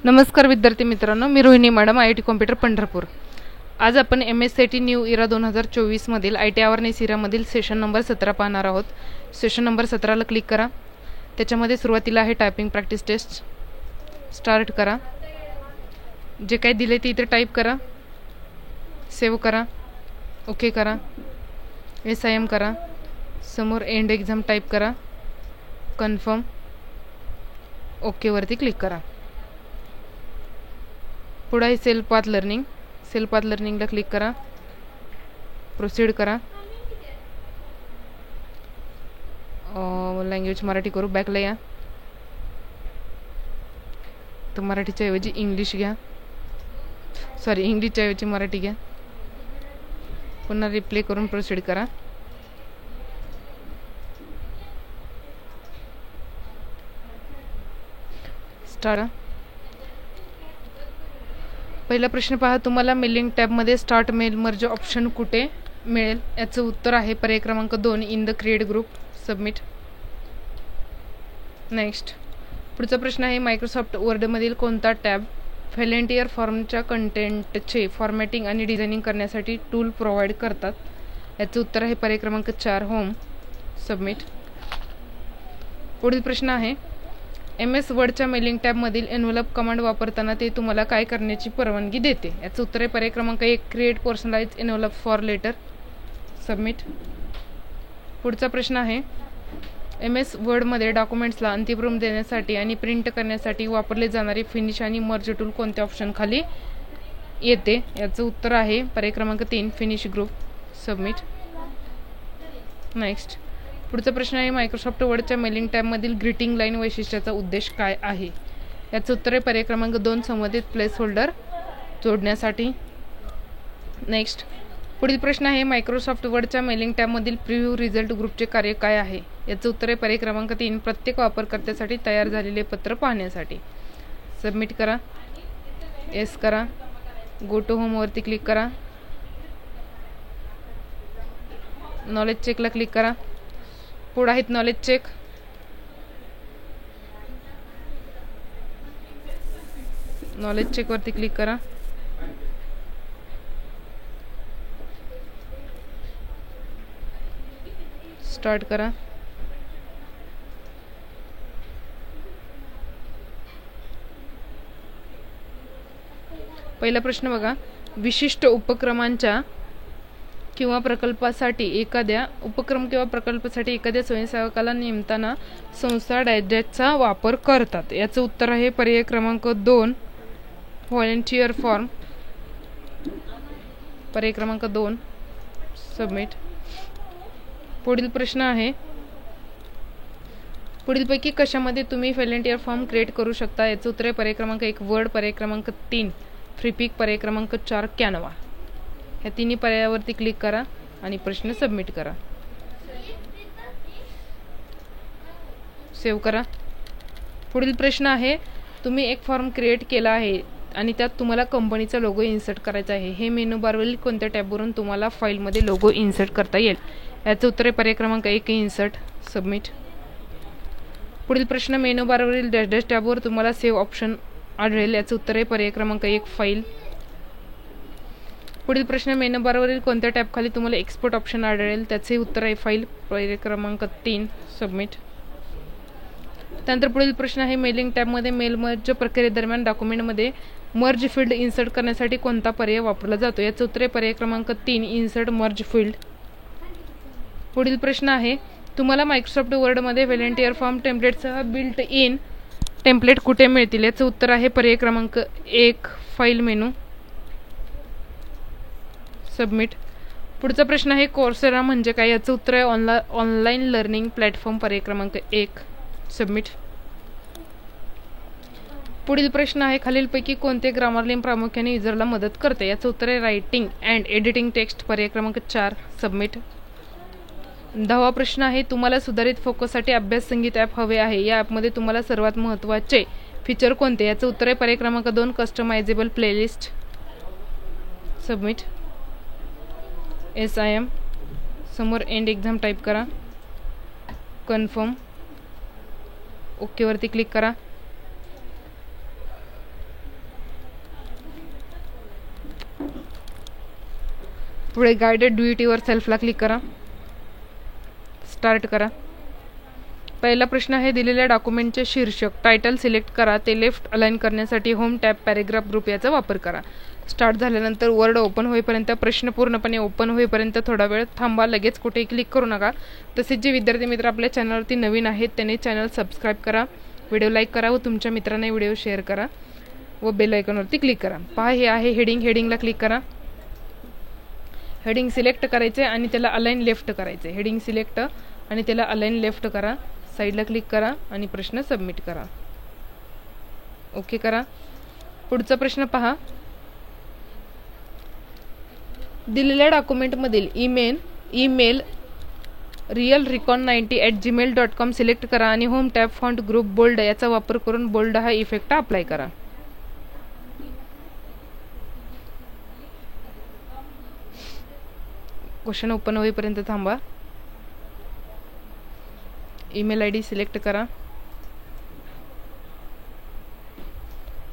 नमस्कार विद्यार्थी मित्रांनो, मी Rohini madam, IIT computer Pandharpur. आज आपण MSCT न्यू इरा 2024 मधील IT अवेअरनेस इरामधील सेशन नंबर 17 पाहणार आहोत। सेशन नंबर 17 ला क्लिक करा। त्याच्यामध्ये सुरुवातीला आहे टायपिंग प्रॅक्टिस टेस्ट। स्टार्ट करा। जे काही दिले ते इथे टाईप करा, सेव्ह करा, ओके करा, SIM करा, समोर एंड एक्झाम टाईप करा, कन्फर्म, ओके वरती क्लिक करा। पुढे आहे self path learning. Self path लर्निंगला क्लिक करा, प्रोसीड करा। लँग्वेज मराठी करू, बॅकला या। तर मराठीच्या ऐवजी इंग्लिश घ्या, सॉरी इंग्लिशच्या ऐवजी मराठी घ्या। पुन्हा रिप्ले करून प्रोसीड करा। स्टार्ट। पहिला प्रश्न पहा, तुम्हाला मेलिंग टॅबमध्ये स्टार्ट मेल मर्ज ऑप्शन कुठे मिळेल? याचं उत्तर आहे पर्याय क्रमांक 2, in the create group. Submit. Next, पुढचा प्रश्न आहे, मायक्रोसॉफ्ट वर्डमधील कोणता टॅब व्हॉलंटियर फॉर्मच्या कंटेंटचे फॉर्मॅटिंग आणि डिझायनिंग करण्यासाठी टूल प्रोव्हाइड करतात? याचं उत्तर आहे पर्याय क्रमांक 4, होम। सबमिट। पुढील प्रश्न आहे, MS वर्डच्या मेलिंग टॅबमधील एनव्हलप कमांड वापरताना ते तुम्हाला काय करण्याची परवानगी देते? याचं उत्तर आहे पर्याय क्रमांक 1, create personalize envelope for letter. Submit. पुढचा प्रश्न आहे, MS वर्डमध्ये डॉक्युमेंट्सला अंतिम रूप देण्यासाठी आणि प्रिंट करण्यासाठी वापरले जाणारे फिनिश आणि मर्ज टूल कोणत्या ऑप्शन खाली येते? याचं उत्तर आहे पर्याय क्रमांक 3, फिनिश ग्रुप। सबमिट। नेक्स्ट, पुढचा प्रश्न आहे, मायक्रोसॉफ्ट वर्डच्या मेलिंग टॅबमधील ग्रीटिंग लाईन वैशिष्ट्याचा उद्देश काय आहे? याचं उत्तर आहे पर्याय क्रमांक 2, संबंधित प्लेस होल्डर जोडण्यासाठी। नेक्स्ट, पुढील प्रश्न आहे, मायक्रोसॉफ्ट वर्डच्या मेलिंग टॅबमधील प्रिव्ह्यू रिझल्ट ग्रुपचे कार्य काय आहे? याचं उत्तर आहे पर्याय क्रमांक 3, प्रत्येक वापरकर्त्यासाठी तयार झालेले पत्र पाहण्यासाठी। सबमिट करा, येस करा, गो टू होमवरती क्लिक करा, नॉलेज चेकला क्लिक करा। पुढे आहेत नॉलेज चेक। नॉलेज चेक वरती क्लिक करा। स्टार्ट करा। पहिला प्रश्न बघा, विशिष्ट उपक्रमांच्या किंवा प्रकल्पासाठी एखाद्या स्वयंसेवकाला नेमताना संस्था डॅशचा वापर करतात? याचं उत्तर आहे पर्याय क्रमांक 2, व्हॉलंटियर फॉर्म। पर्याय क्रमांक 2। सबमिट। पुढील प्रश्न आहे, पुढीलपैकी कशामध्ये तुम्ही व्हॉलंटियर फॉर्म क्रिएट करू शकता? याचं उत्तर आहे पर्याय क्रमांक 1, वर्ड। पर्याय क्रमांक 3, फ्रीपिक। पर्याय क्रमांक 4, कॅनवा। या तिन्ही पर्यायावरती क्लिक करा आणि प्रश्न सबमिट करा। सेव्ह करा। पुढील प्रश्न आहे, तुम्ही एक फॉर्म क्रिएट केला आहे आणि त्यात तुम्हाला कंपनीचा लोगो इन्सर्ट करायचा आहे। हे मेनू बारवरील कोणत्या टॅबवरून तुम्हाला फाईलमध्ये लोगो इन्सर्ट करता येईल? याचं उत्तर आहे पर्याय क्रमांक 1, इन्सर्ट। सबमिट। पुढील प्रश्न, मेनू बारवरील डॅश डॅश टॅबवर तुम्हाला सेव्ह ऑप्शन आढळेल। याचं उत्तर आहे पर्याय क्रमांक 1, फाईल। पुढील प्रश्न, मेनू बारवरील कोणत्या टॅब खाली तुम्हाला एक्सपोर्ट ऑप्शन आढळेल? त्याचे उत्तर आहे फाईल। पर्याय क्रमांक 3, सबमिट। त्यानंतर पुढील प्रश्न आहे, मेलिंग टॅबमध्ये मेल मर्ज प्रक्रियेदरम्यान डॉक्युमेंटमध्ये मर्ज फील्ड इन्सर्ट करण्यासाठी कोणता पर्याय वापरला जातो? याचं उत्तर आहे पर्याय क्रमांक 3, इन्सर्ट मर्ज फील्ड। पुढील प्रश्न आहे, तुम्हाला मायक्रोसॉफ्ट वर्डमध्ये व्हॉलंटियर फॉर्म टेम्पलेटसह बिल्ट इन टेम्पलेट कुठे मिळतील? याचं उत्तर आहे पर्याय क्रमांक 1, फाईल मेनू। सबमिट। पुढचा प्रश्न आहे, कोर्सेरा म्हणजे काय? याचं उत्तर आहे ऑनलाईन लर्निंग प्लॅटफॉर्म। पर्याय क्रमांक 1, सबमिट। पुढील प्रश्न आहे, खालीलपैकी कोणते ग्रामरलिंग प्रामुख्याने युजरला मदत करते? याचं उत्तर आहे रायटिंग अँड एडिटिंग टेक्स्ट। पर्याय क्रमांक 4, सबमिट। 10वा प्रश्न आहे, तुम्हाला सुधारित फोकससाठी अभ्यास संगीत ॲप हवे आहे। या ॲपमध्ये तुम्हाला सर्वात महत्त्वाचे फीचर कोणते? याचं उत्तर आहे पर्याय क्रमांक 2, कस्टमायझेबल प्लेलिस्ट। सबमिट। SIM, समोर एंड एक्झाम टाईप करा, कन्फर्म, ओके वरती क्लिक करा। पुढे गाइडेड डू इट युअर सेल्फला क्लिक करा. स्टार्ट करा. पहिला प्रश्न आहे दिलेल्या डॉक्युमेंटचे शीर्षक टायटल सिलेक्ट करा. ते लेफ्ट अलाइन करण्यासाठी होम टॅब पॅरेग्राफ ग्रुप याचा वापर करा. स्टार्ट झाल्यानंतर वर्ड ओपन होईपर्यंत प्रश्न पूर्णपणे ओपन होईपर्यंत थोडा वेळ थांबा. लगेच कुठेही क्लिक करू नका. तसेच जे विद्यार्थी मित्र आपल्या चॅनलवरती नवीन आहेत त्यांनी चॅनल सबस्क्राईब करा, व्हिडिओ लाईक करा व तुमच्या मित्रांना व्हिडिओ शेअर करा व बेल आयकॉनवरती क्लिक करा. पहा हे आहे हेडिंग. हेडिंगला क्लिक करा. हेडिंग सिलेक्ट करायचे आणि त्याला अलाइन लेफ्ट करायचे. हेडिंग सिलेक्ट आणि त्याला अलाइन लेफ्ट करा. साईडला क्लिक करा आणि प्रश्न सबमिट करा. ओके करा. पुढचा प्रश्न पहा. दिलेल्या डॉक्युमेंटमधील ईमेल realrecon90@gmail.com सिलेक्ट करा आणि home tab font group bold याचा वापर करून बोल्ड हा इफेक्ट अप्लाय करा. क्वेश्चन ओपन होईपर्यंत थांबा. ईमेल आय डी सिलेक्ट करा.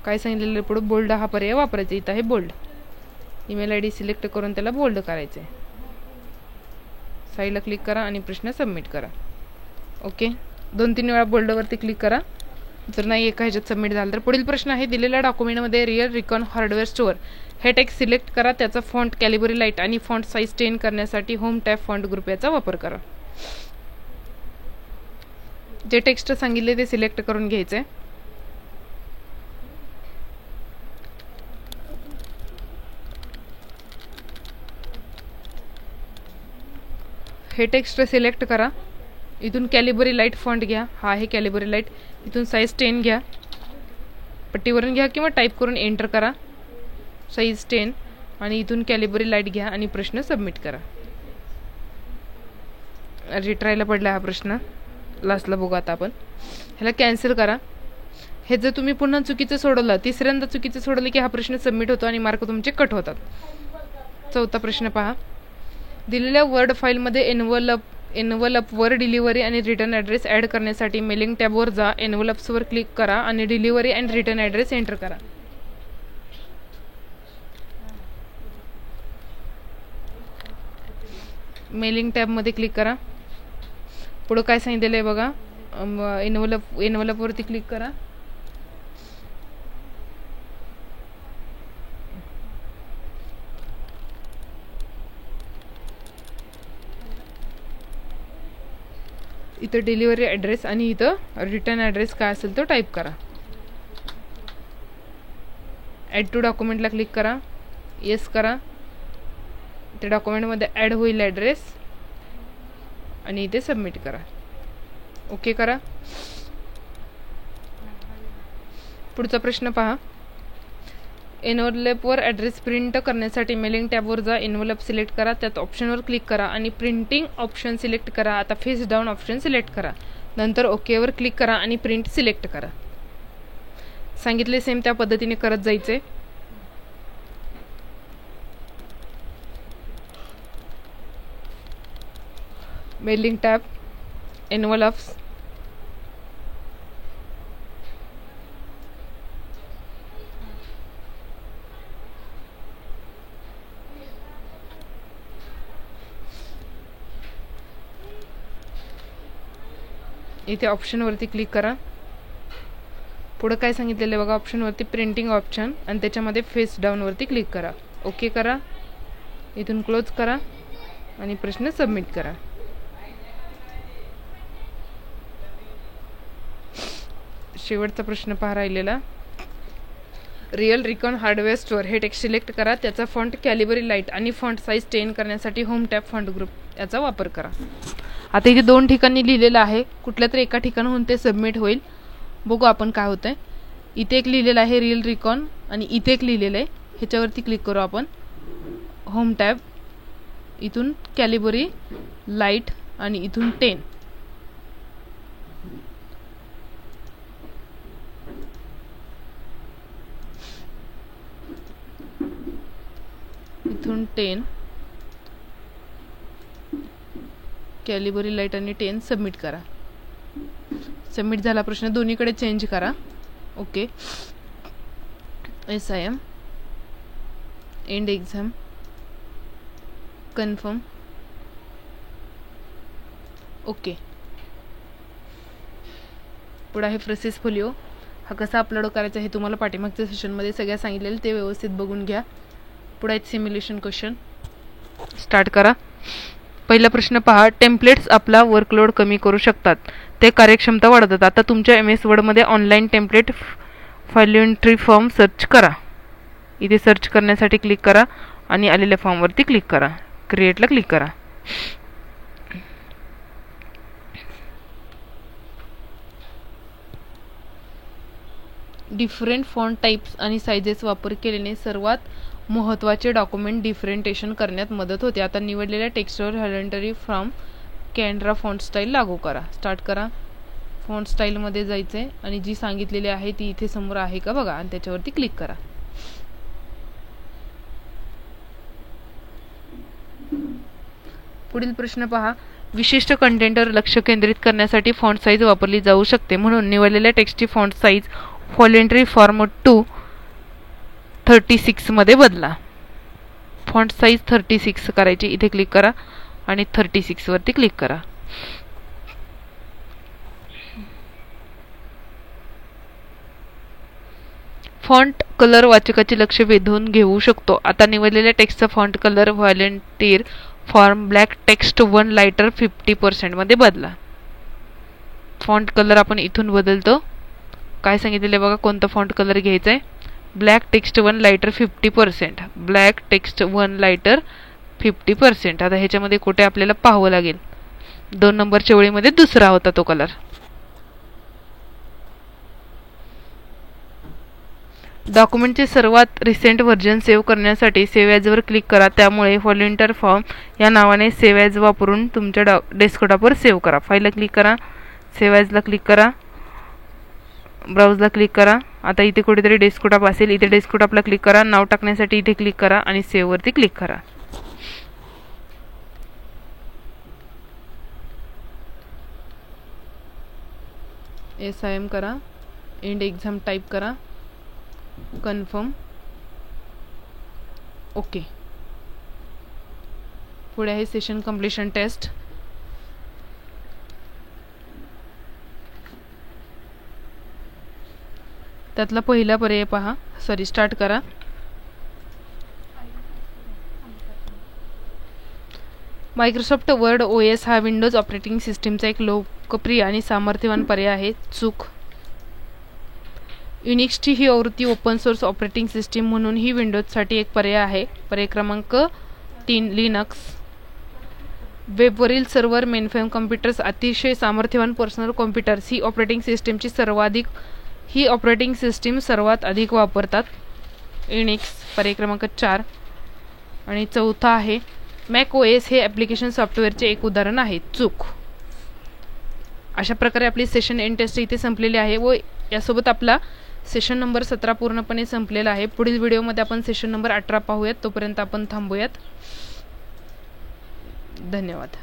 काय सांगितलेलं पुढे बोल्ड हा पर्याय वापरायचा. इथं आहे bold. Email I D select करून त्याला बोल्ड करायचे. साईडला क्लिक करा आणि प्रश्न सबमिट करा. ओके. 2-3 वेळा बोल्डवरती क्लिक करा. जर नाही एका ह्याच्यात सबमिट झालं तर पुढील प्रश्न आहे दिलेल्या डॉक्युमेंटमध्ये रिअल रिकॉन हार्डवेअर स्टोअर हे टेक्स्ट सिलेक्ट करा. त्याचा फॉन्ट कॅलिबरी लाईट आणि फॉन्ट साईज 10 करण्यासाठी होम टॅब फॉन्ट ग्रुप याचा वापर करा. जे टेक्स्ट सांगितले ते सिलेक्ट करून घ्यायचे. हे टेक्स्ट सिलेक्ट करा. इथून कॅलिबरी लाईट फॉन्ट घ्या. हा आहे कॅलिबरी लाईट. इथून साईज 10 घ्या. पट्टीवरून घ्या किंवा टाईप करून एंटर करा. साईज 10 आणि इथून कॅलिबरी लाईट घ्या आणि प्रश्न सबमिट करा. रिट्रायला पडला हा प्रश्न. लास्टला बघू आता आपण. ह्याला कॅन्सल करा. हे जर तुम्ही पुन्हा चुकीचं सोडवलं, तिसऱ्यांदा चुकीचं सोडवलं की हा प्रश्न सबमिट होतो आणि मार्क तुमचे कट होतात. चौथा प्रश्न पहा. दिलेल्या वर्ड फाईलमध्ये एनवलपवर डिलिव्हरी आणि रिटर्न ॲड्रेस ॲड करण्यासाठी मेलिंग टॅबवर जा. एनवलप्सवर क्लिक करा आणि delivery and return address enter करा. मेलिंग टॅबमध्ये क्लिक करा. पुढं काय सांगितलेलं आहे बघा. एनवलपवरती क्लिक करा. इथं डिलिव्हरी ॲड्रेस आणि इथं रिटर्न ॲड्रेस काय असेल तो टाईप करा. ॲड टू डॉक्युमेंटला क्लिक करा. येस करा. त्या डॉक्युमेंटमध्ये ॲड होईल ॲड्रेस आणि इथे सबमिट करा. ओके करा. पुढचा प्रश्न पहा. एनवलपवर ॲड्रेस प्रिंट करण्यासाठी मेलिंग टॅबवर जा. एनवलप सिलेक्ट करा. त्यात ऑप्शनवर क्लिक करा आणि प्रिंटिंग ऑप्शन सिलेक्ट करा. आता फेस डाऊन ऑप्शन सिलेक्ट करा. नंतर ओकेवर क्लिक करा आणि प्रिंट सिलेक्ट करा. सांगितले सेम त्या पद्धतीने करत जायचे. मेलिंग टॅब, एनवलप्स, इथे ऑप्शनवरती क्लिक करा. पुढे काय सांगितलेलं आहे बघा. ऑप्शनवरती प्रिंटिंग ऑप्शन आणि त्याच्यामध्ये फेस डाऊनवरती क्लिक करा. ओके करा. इथून क्लोज करा आणि प्रश्न सबमिट करा. शेवटचा प्रश्न पहा राहिलेला. रिअल रिकॉन हार्डवेअर स्टोअर हे टेक्स्ट सिलेक्ट करा. त्याचा फॉन्ट कॅलिबरी लाईट आणि फॉन्ट साईज 10 करण्यासाठी होम टॅब फॉन्ट ग्रुप याचा वापर करा. आता इथे 2 ठिकाणी लिहिलेलं आहे. कुठल्या तरी एका ठिकाणाहून ते सबमिट होईल. बघू आपण काय होतंय. इथे एक लिहिलेलं आहे रिअल रिकॉन आणि इथे एक लिहिलेलं आहे. ह्याच्यावरती क्लिक करू आपण. होम टॅब, इथून कॅलिबरी लाईट आणि इथून 10. इथून 10 कॅलिबरी लाईट आणि 10 सबमिट करा. सबमिट झाला प्रश्न. दोन्हीकडे चेंज करा. Okay. SIM end exam confirm, okay. पुढे आहे प्रोसेस फोलिओ. हा कसा अपलोड करायचा हे तुम्हाला पाठीमागच्या सेशनमध्ये सगळ्या सांगितलेलं, ते व्यवस्थित बघून घ्या. पुढे आहेत सिम्युलेशन क्वेश्चन. स्टार्ट करा. पहिला प्रश्न पहा. टेम्पलेट्स आपला वर्कलोड कमी करू शकतात, ते कार्यक्षमता वाढवतात. आता तुमच्या MS वर्डमध्ये online template voluntary form search करा. इथे सर्च करण्यासाठी क्लिक करा आणि आलेल्या फॉर्मवरती क्लिक करा. क्रिएटला क्लिक करा. डिफरंट फॉन्ट टाइप्स आणि साइजेस वापर केल्याने सर्वात महत्त्वाचे डॉक्युमेंट डिफरंटेशन करण्यात मदत होते. आता निवडलेल्या टेक्स्टवर voluntary from Cambria font style लागू करा. स्टार्ट करा. फॉन्ट स्टाईलमध्ये जायचं आहे आणि जी सांगितलेली आहे ती इथे समोर आहे का बघा आणि त्याच्यावरती क्लिक करा. पुढील प्रश्न पहा. विशिष्ट कंटेंटवर लक्ष केंद्रित करण्यासाठी फॉन्ट साईज वापरली जाऊ शकते, म्हणून निवडलेल्या टेक्स्टची फॉन्ट साईज व्हॉलंटरी फॉर्म 236 मध्ये बदला. फॉन्ट साईज 36 करायची. इथे क्लिक करा आणि 36 वरती क्लिक करा. फॉन्ट कलर वाचकाचे लक्ष वेधून घेऊ शकतो. आता निवडलेल्या टेक्स्टचा font colour volunteer form black text 1 lighter 50% मध्ये बदला. फॉन्ट कलर आपण इथून बदलतो. काय सांगितलेले बघा, कोणता फॉन्ट कलर घ्यायचा आहे. Black text 1 lighter 50%. Black text 1 lighter 50%. आता ह्याच्यामध्ये कुठे आपल्याला पाहावं लागेल. 2 नंबरच्या ओळीमध्ये दुसरा होता तो कलर. डॉक्युमेंटचे सर्वात रिसेंट व्हर्जन सेव्ह करण्यासाठी सेव्ह ॲजवर क्लिक करा. त्यामुळे व्हॉलंटियर फॉर्म या नावाने सेव्ह ॲज वापरून तुमच्या डेस्कटॉपवर सेव्ह करा. फाईलला क्लिक करा, सेव्ह ॲजला क्लिक करा, ब्राउजला क्लिक करा. आता इथे कुठेतरी डेस्कटॉप असेल, इथे डेस्कटॉपला क्लिक करा. नाव टाकण्यासाठी इथे क्लिक करा आणि सेव्ह वरती क्लिक करा. SIM करा, एंड एक्झाम टाईप करा, कन्फर्म, ओके. पुढे आहे सेशन कंप्लीशन टेस्ट. त्यातला पहिला पर्याय पहा. स्टार्ट करा. मायक्रोसॉफ्ट वर्ड OS हा विंडोज ऑपरेटिंग सिस्टीमचा एक लोकप्रिय आणि सामर्थ्यवान पर्याय आहे. चूक. युनिक्सची ही आवृत्ती ओपन सोर्स ऑपरेटिंग सिस्टीम म्हणून ही विंडोजसाठी एक पर्याय आहे. पर्याय क्रमांक 3 लिनक्स. वेबवरील सर्व्हर मेनफ्रेम कॉम्प्युटर्स अतिशय सामर्थ्यवान पर्सनल कॉम्प्युटर्स ही ऑपरेटिंग सिस्टीम सर्वात अधिक वापरतात. युनिक्स. पर्याय क्रमांक 4. आणि चौथा आहे मॅक OS हे ॲप्लिकेशन सॉफ्टवेअरचे एक उदाहरण आहे. चूक. अशा प्रकारे आपली सेशन एंड टेस्ट इथे संपलेली आहे व यासोबत आपला सेशन नंबर 17 पूर्णपणे संपलेला आहे. पुढील व्हिडिओमध्ये आपण सेशन नंबर 18 पाहूयात. तोपर्यंत आपण थांबूयात. धन्यवाद.